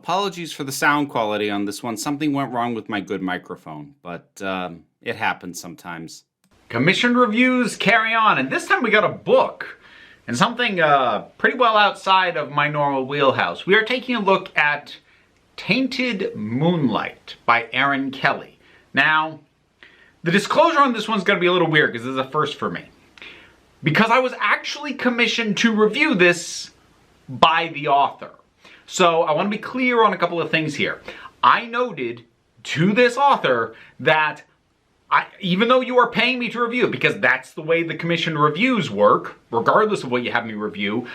Apologies for the sound quality on this one. Something went wrong with my good microphone, but it happens sometimes. Commissioned reviews carry on, and this time we got a book, and something pretty well outside of my normal wheelhouse. We are taking a look at Tainted Moonlight by Erin Kelly. Now, the disclosure on this one's going to be a little weird because this is a first for me. Because I was actually commissioned to review this by the author. So I want to be clear on a couple of things here. I noted to this author that even though you are paying me to review, because that's the way the commissioned reviews work, regardless of what you have me review,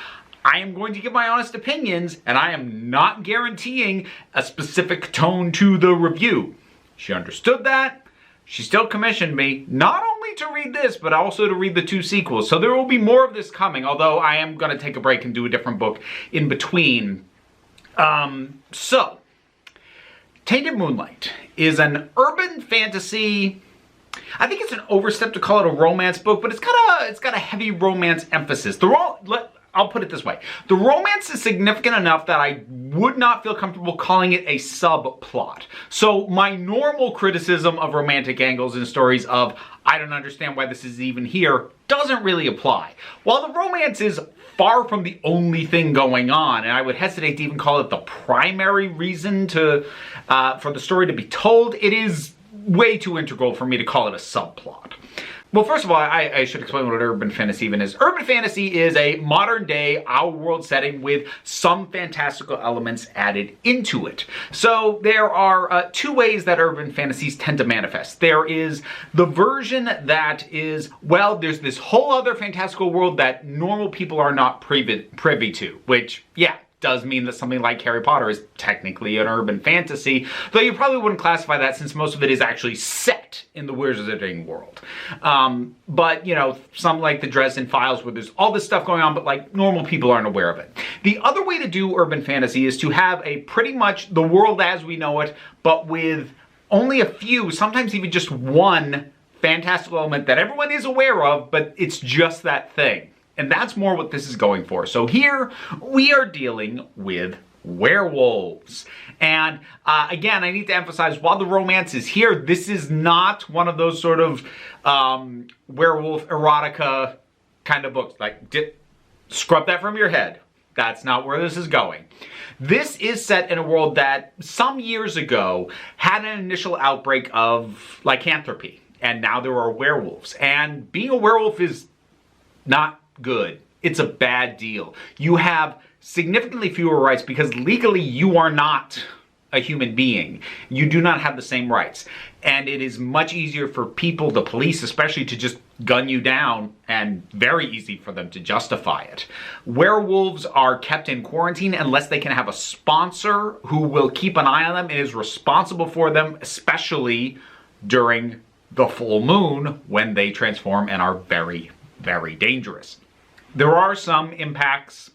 I am going to give my honest opinions, and I am not guaranteeing a specific tone to the review. She understood that. She still commissioned me, not only to read this, but also to read the 2 sequels. So there will be more of this coming, although I am going to take a break and do a different book in between. So, Tainted Moonlight is an urban fantasy. I think it's an overstep to call it a romance book, but it's got a heavy romance emphasis. I'll put it this way. The romance is significant enough that I would not feel comfortable calling it a subplot. So my normal criticism of romantic angles in stories of, I don't understand why this is even here, doesn't really apply. While the romance is far from the only thing going on, and I would hesitate to even call it the primary reason for the story to be told, it is way too integral for me to call it a subplot. Well, first of all, I should explain what urban fantasy even is. Urban fantasy is a modern day, our world setting with some fantastical elements added into it. So there are 2 ways that urban fantasies tend to manifest. There is the version that is, well, there's this whole other fantastical world that normal people are not privy to, which, yeah, does mean that something like Harry Potter is technically an urban fantasy, though you probably wouldn't classify that since most of it is actually set in the Wizarding world. But, you know, some like the Dresden Files where there's all this stuff going on, but like normal people aren't aware of it. The other way to do urban fantasy is to have a pretty much the world as we know it, but with only a few, sometimes even just one fantastical element that everyone is aware of, but it's just that thing. And that's more what this is going for. So here we are dealing with werewolves. And again, I need to emphasize, while the romance is here, this is not one of those sort of werewolf erotica kind of books. Like, scrub that from your head. That's not where this is going. This is set in a world that some years ago had an initial outbreak of lycanthropy. And now there are werewolves. And being a werewolf is not good. It's a bad deal. You have significantly fewer rights because legally you are not a human being. You do not have the same rights. And it is much easier for people, the police especially, to just gun you down, and very easy for them to justify it. Werewolves are kept in quarantine unless they can have a sponsor who will keep an eye on them and is responsible for them, especially during the full moon when they transform and are very, very dangerous. There are some impacts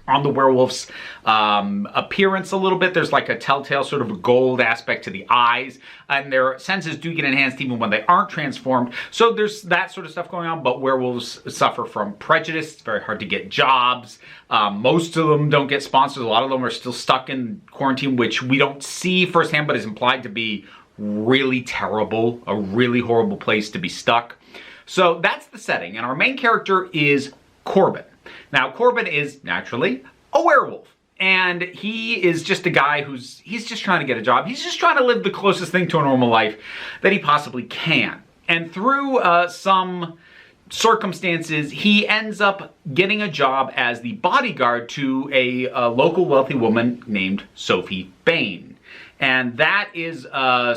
on the werewolf's appearance a little bit. There's like a telltale sort of gold aspect to the eyes, and their senses do get enhanced even when they aren't transformed. So there's that sort of stuff going on, but werewolves suffer from prejudice. It's very hard to get jobs. Most of them don't get sponsors. A lot of them are still stuck in quarantine, which we don't see firsthand, but is implied to be really terrible, a really horrible place to be stuck. So that's the setting, and our main character is Corbin. Now, Corbin is naturally a werewolf, and he is just a guy he's just trying to get a job. He's just trying to live the closest thing to a normal life that he possibly can. And through some circumstances, he ends up getting a job as the bodyguard to a local wealthy woman named Sophie Bain. And that is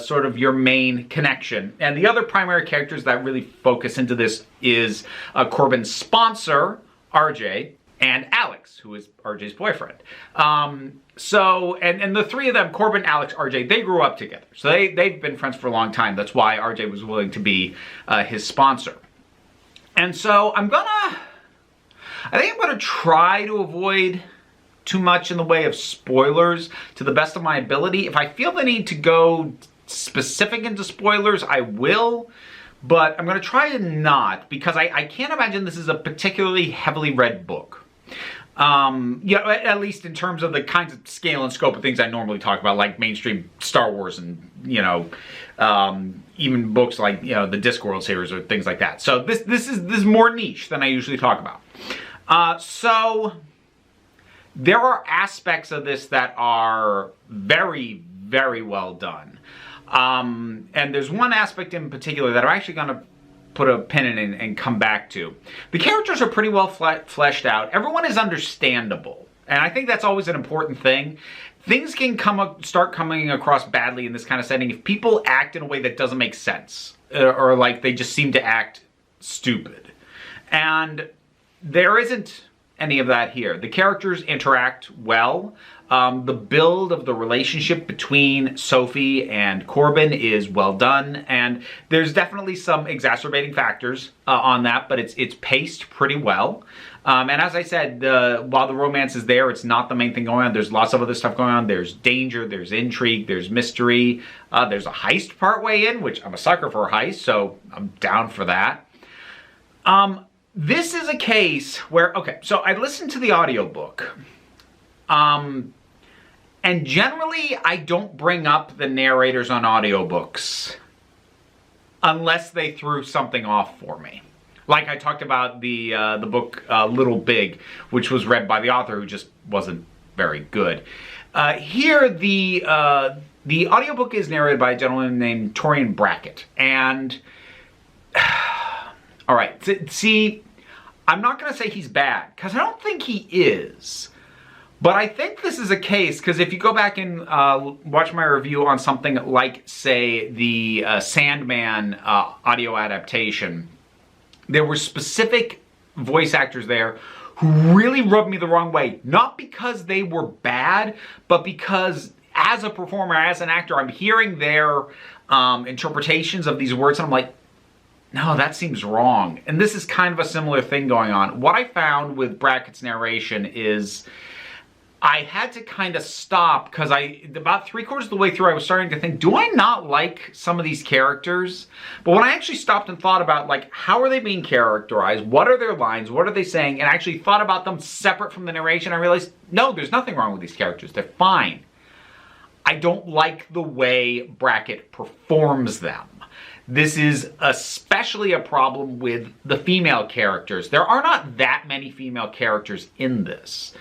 sort of your main connection. And the other primary characters that really focus into this is Corbin's sponsor, RJ, and Alex, who is RJ's boyfriend. So the 3 of them, Corbin, Alex, RJ, they grew up together. So they've been friends for a long time. That's why RJ was willing to be his sponsor. And so I think I'm gonna try to avoid too much in the way of spoilers to the best of my ability. If I feel the need to go specific into spoilers, I will, but I'm going to try to not, because I can't imagine this is a particularly heavily read book. Yeah, at least in terms of the kinds of scale and scope of things I normally talk about, like mainstream Star Wars and, even books like, the Discworld series or things like that. So this is more niche than I usually talk about. So there are aspects of this that are very, very well done. And there's one aspect in particular that I'm actually going to put a pin in and come back to. The characters are pretty well fleshed out. Everyone is understandable. And I think that's always an important thing. Things can start coming across badly in this kind of setting if people act in a way that doesn't make sense. Or like they just seem to act stupid. And there isn't any of that here. The characters interact well. The build of the relationship between Sophie and Corbin is well done, and there's definitely some exacerbating factors on that, but it's paced pretty well. And as I said, while the romance is there, it's not the main thing going on. There's lots of other stuff going on. There's danger, there's intrigue, there's mystery. There's a heist partway in, which I'm a sucker for a heist, so I'm down for that. This is a case where, okay, so I listened to the audiobook. And generally, I don't bring up the narrators on audiobooks unless they threw something off for me. Like I talked about the book Little Big, which was read by the author who just wasn't very good. Here, the audiobook is narrated by a gentleman named Torian Brackett. And, all right, see, I'm not going to say he's bad, because I don't think he is. But I think this is a case, because if you go back and watch my review on something like, say, the Sandman audio adaptation, there were specific voice actors there who really rubbed me the wrong way. Not because they were bad, but because as a performer, as an actor, I'm hearing their interpretations of these words, and I'm like, no, that seems wrong. And this is kind of a similar thing going on. What I found with Brackett's narration is I had to kind of stop because about 3/4 of the way through, I was starting to think, do I not like some of these characters? But when I actually stopped and thought about, like, how are they being characterized? What are their lines? What are they saying? And actually thought about them separate from the narration, I realized, no, there's nothing wrong with these characters. They're fine. I don't like the way Brackett performs them. This is especially a problem with the female characters. There are not that many female characters in this.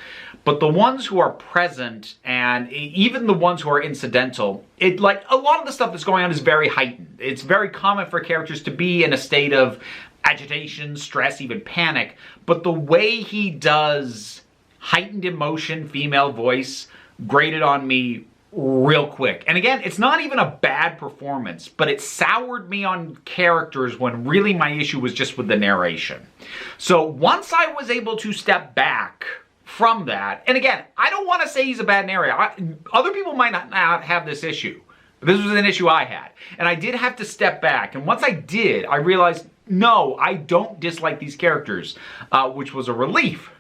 But the ones who are present, and even the ones who are incidental, like a lot of the stuff that's going on is very heightened. It's very common for characters to be in a state of agitation, stress, even panic. But the way he does heightened emotion, female voice, grated on me real quick. And again, it's not even a bad performance, but it soured me on characters when really my issue was just with the narration. So once I was able to step back from that, and again, I don't want to say he's a bad narrator. Other people might not have this issue. But this was an issue I had. And I did have to step back. And once I did, I realized, no, I don't dislike these characters, which was a relief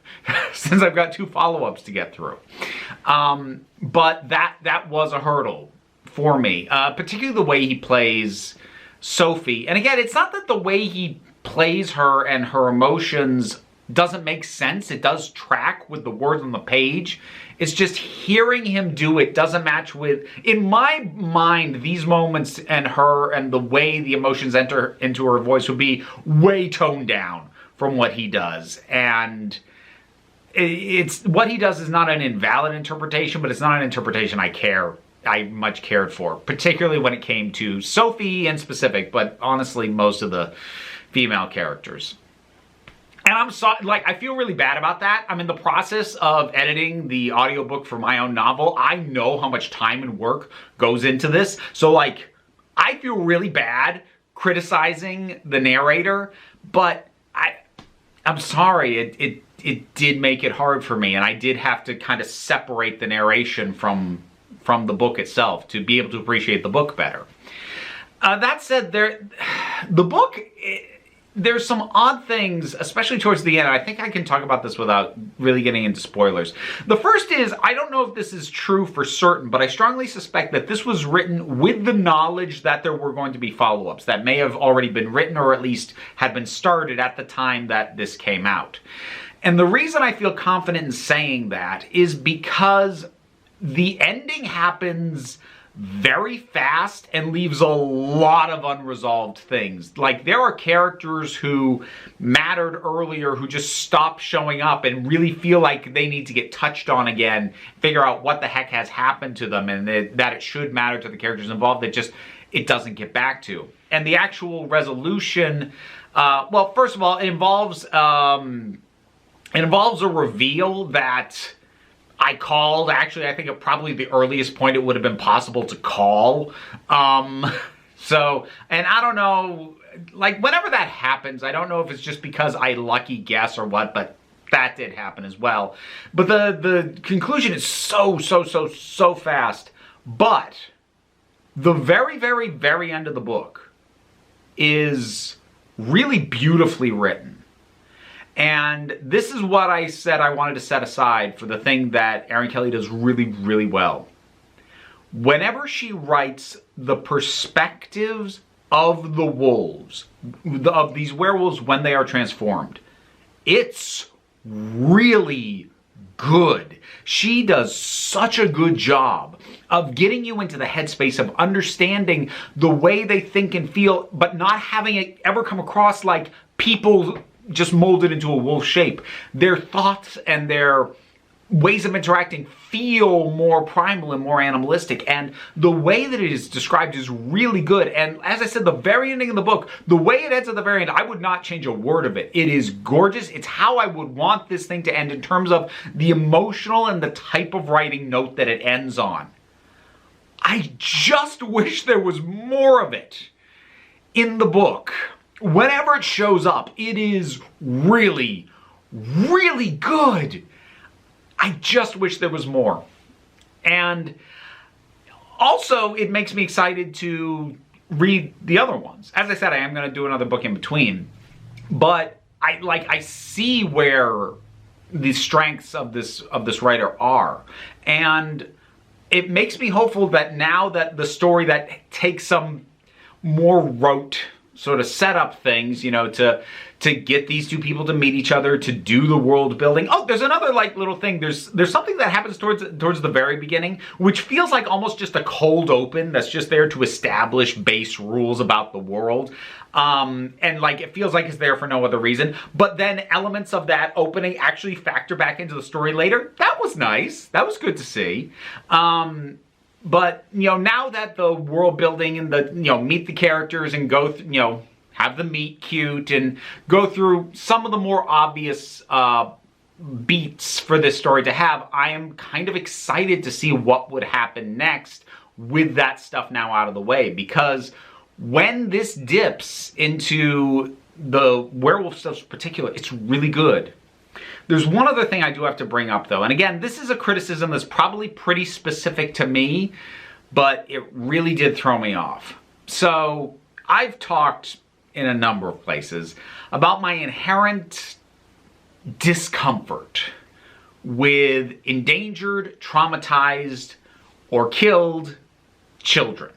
since I've got 2 follow-ups to get through. But that was a hurdle for me, particularly the way he plays Sophie. And again, it's not that the way he plays her and her emotions doesn't make sense. It does track with the words on the page. It's just hearing him do it doesn't match with, in my mind, these moments and her and the way the emotions enter into her voice would be way toned down from what he does. And it's what he does is not an invalid interpretation, but it's not an interpretation I much cared for, particularly when it came to Sophie in specific, but honestly most of the female characters. And I'm sorry, like, I feel really bad about that. I'm in the process of editing the audiobook for my own novel. I know how much time and work goes into this. So, like, I feel really bad criticizing the narrator, but I'm sorry, it did make it hard for me, and I did have to kind of separate the narration from the book itself to be able to appreciate the book better. That said, the book, there's some odd things, especially towards the end. I think I can talk about this without really getting into spoilers. The first is, I don't know if this is true for certain, but I strongly suspect that this was written with the knowledge that there were going to be follow-ups that may have already been written or at least had been started at the time that this came out. And the reason I feel confident in saying that is because the ending happens very fast and leaves a lot of unresolved things. Like, there are characters who mattered earlier who just stop showing up and really feel like they need to get touched on again, figure out what the heck has happened to them, and that it should matter to the characters involved. It doesn't get back to. And the actual resolution, well, first of all, it involves a reveal that I called. Actually, I think at probably the earliest point it would have been possible to call. So, and I don't know, like, whenever that happens, I don't know if it's just because I lucky guess or what, but that did happen as well. But the conclusion is so fast. But the very, very, very end of the book is really beautifully written. And this is what I said I wanted to set aside for the thing that Erin Kelly does really, really well. Whenever she writes the perspectives of the wolves, of these werewolves when they are transformed, it's really good. She does such a good job of getting you into the headspace of understanding the way they think and feel, but not having it ever come across like people just molded into a wolf shape. Their thoughts and their ways of interacting feel more primal and more animalistic, and the way that it is described is really good. And as I said, the very ending of the book, the way it ends at the very end, I would not change a word of it. It is gorgeous. It's how I would want this thing to end in terms of the emotional and the type of writing note that it ends on. I just wish there was more of it in the book. Whenever it shows up, it is really, really good. I just wish there was more. And also, it makes me excited to read the other ones. As I said, I am going to do another book in between. But I see where the strengths of this writer are. And it makes me hopeful that now that the story that takes some more rote sort of set up things, you know, to get these two people to meet each other, to do the world building. Oh, there's another like little thing. There's something that happens towards the very beginning, which feels like almost just a cold open that's just there to establish base rules about the world. And like it feels like it's there for no other reason. But then elements of that opening actually factor back into the story later. That was nice. That was good to see. But, you know, now that the world building and the, you know, meet the characters and go, you know, have the meet cute and go through some of the more obvious beats for this story to have, I am kind of excited to see what would happen next with that stuff now out of the way. Because when this dips into the werewolf stuff in particular, it's really good. There's one other thing I do have to bring up, though. And again, this is a criticism that's probably pretty specific to me, but it really did throw me off. So I've talked in a number of places about my inherent discomfort with endangered, traumatized, or killed children.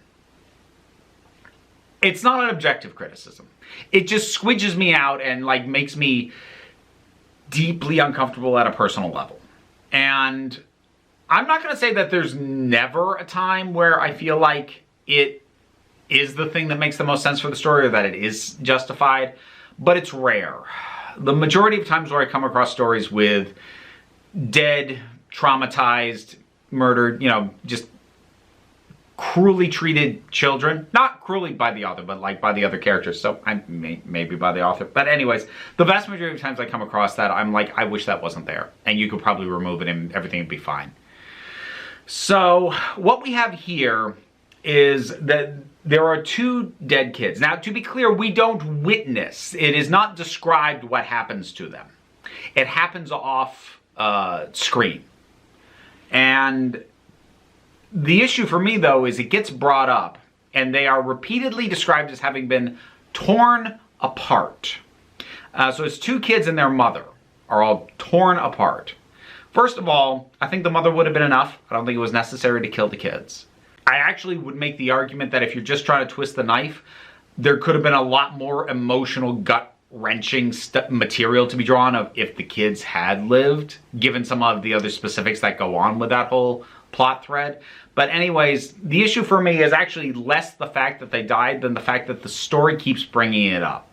It's not an objective criticism. It just squidges me out and like makes me deeply uncomfortable at a personal level. And I'm not going to say that there's never a time where I feel like it is the thing that makes the most sense for the story or that it is justified, but it's rare. The majority of times where I come across stories with dead, traumatized, murdered, you know, just cruelly treated children, not cruelly by the author, but like by the other characters. So maybe by the author. But anyways, the vast majority of times I come across that, I'm like, I wish that wasn't there. And you could probably remove it and everything would be fine. So what we have here is that there are two dead kids. Now, to be clear, we don't witness. It is not described what happens to them. It happens off screen. And the issue for me, though, is it gets brought up, and they are repeatedly described as having been torn apart. So it's two kids and their mother are all torn apart. First of all, I think the mother would have been enough. I don't think it was necessary to kill the kids. I actually would make the argument that if you're just trying to twist the knife, there could have been a lot more emotional, gut gut-wrenching material to be drawn of if the kids had lived, given some of the other specifics that go on with that whole plot thread. But anyways, the issue for me is actually less the fact that they died than the fact that the story keeps bringing it up.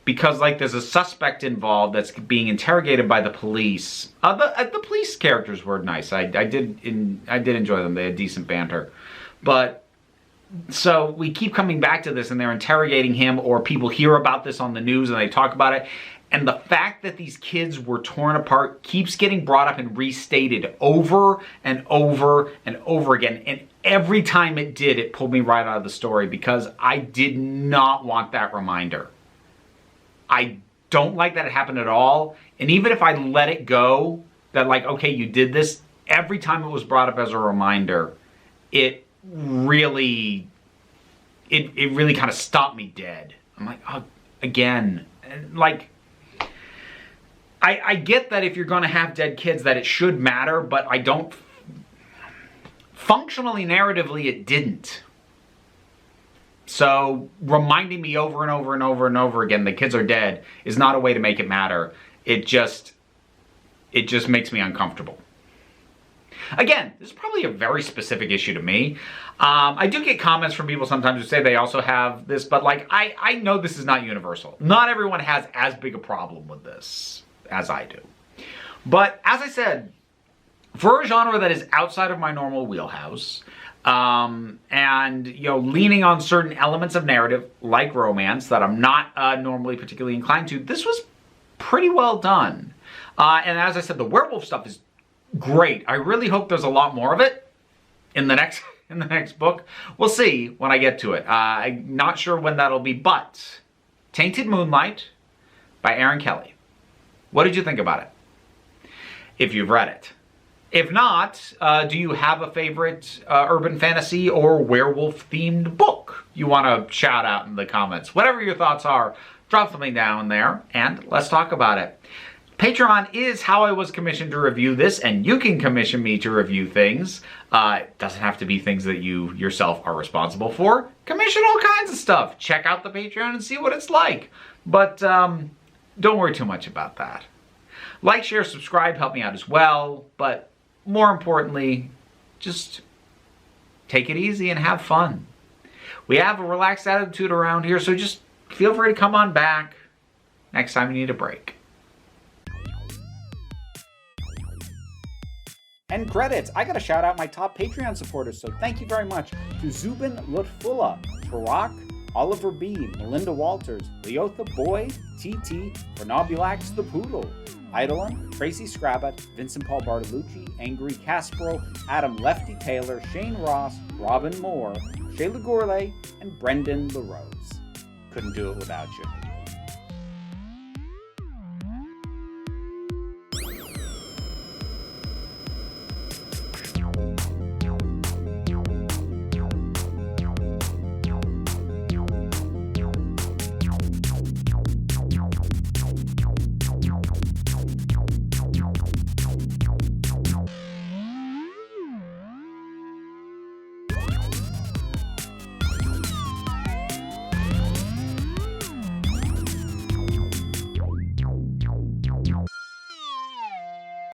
Because, like, there's a suspect involved that's being interrogated by the police. The police characters were nice. I did enjoy them. They had decent banter. But, so we keep coming back to this and they're interrogating him, or people hear about this on the news and they talk about it. And the fact that these kids were torn apart keeps getting brought up and restated over and over and over again. And every time it did, it pulled me right out of the story because I did not want that reminder. I don't like that it happened at all. And even if I let it go, that like, okay, you did this, every time it was brought up as a reminder, it really kind of stopped me dead. I'm like, oh, again. And like, I get that if you're going to have dead kids that it should matter, but I don't... Functionally, narratively, it didn't. So, reminding me over and over and over and over again the kids are dead is not a way to make it matter. It just makes me uncomfortable. Again, this is probably a very specific issue to me. I do get comments from people sometimes who say they also have this, but like, I know this is not universal. Not everyone has as big a problem with this as I do. But as I said, for a genre that is outside of my normal wheelhouse, and you know, leaning on certain elements of narrative like romance that I'm not normally particularly inclined to, this was pretty well done. And as I said, the werewolf stuff is great. I really hope there's a lot more of it in the next book. We'll see when I get to it. I'm not sure when that'll be, but Tainted Moonlight by Erin Kelly. What did you think about it? If you've read it. If not, do you have a favorite urban fantasy or werewolf-themed book you want to shout out in the comments? Whatever your thoughts are, drop something down there and let's talk about it. Patreon is how I was commissioned to review this, and you can commission me to review things. It doesn't have to be things that you yourself are responsible for. Commission all kinds of stuff. Check out the Patreon and see what it's like. But don't worry too much about that. Like, share, subscribe, help me out as well. But more importantly, just take it easy and have fun. We have a relaxed attitude around here, so just feel free to come on back next time you need a break. And credits. I gotta shout out my top Patreon supporters, so thank you very much to Zubin Lutfullah, Tarak, Oliver B, Melinda Walters, Leotha Boy, TT, Renobulax the Poodle, Eidolon, Tracy Scrabbit, Vincent Paul Bartolucci, Angry Caspero, Adam Lefty Taylor, Shane Ross, Robin Moore, Shayla Gourlay, and Brendan LaRose. Couldn't do it without you.